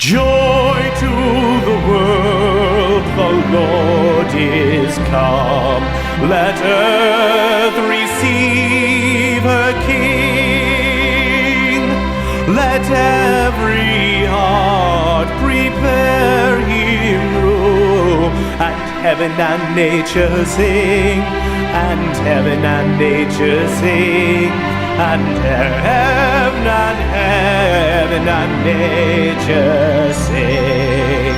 Joy to the world, the Lord is come. Let earth receive her King. Let every heart prepare him room. And heaven and nature sing, and heaven and nature sing, and heaven and nature sing.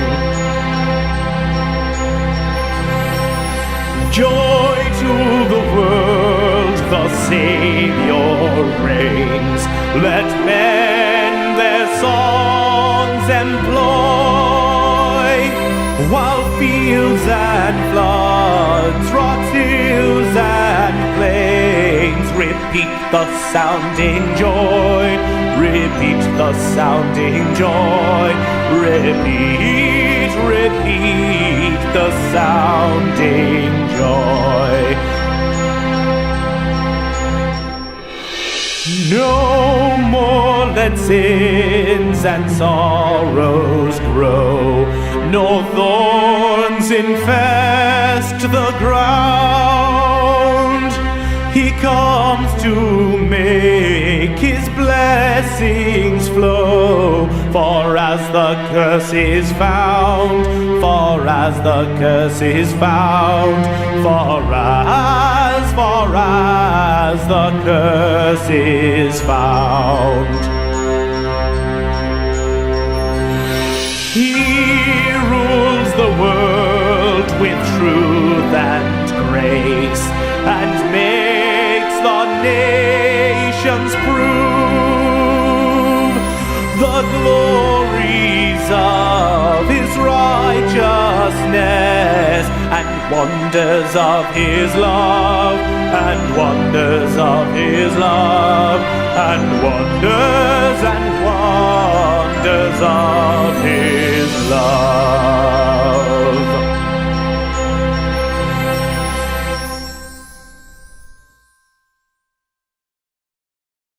Joy to the world, the Savior reigns. Let men their songs employ, while fields and floods, rocks, hills and plains repeat the sounding joy, repeat the sounding joy, repeat, repeat the sounding joy. No more let sins and sorrows grow, nor thorns infest the ground. He comes to make his blessings flow, for as the curse is found, for as the curse is found, for as the curse is found. He rules the world with truth and grace, and makes the nations prove the glories of his righteousness, and wonders of his love, and wonders of his love, and wonders of his love.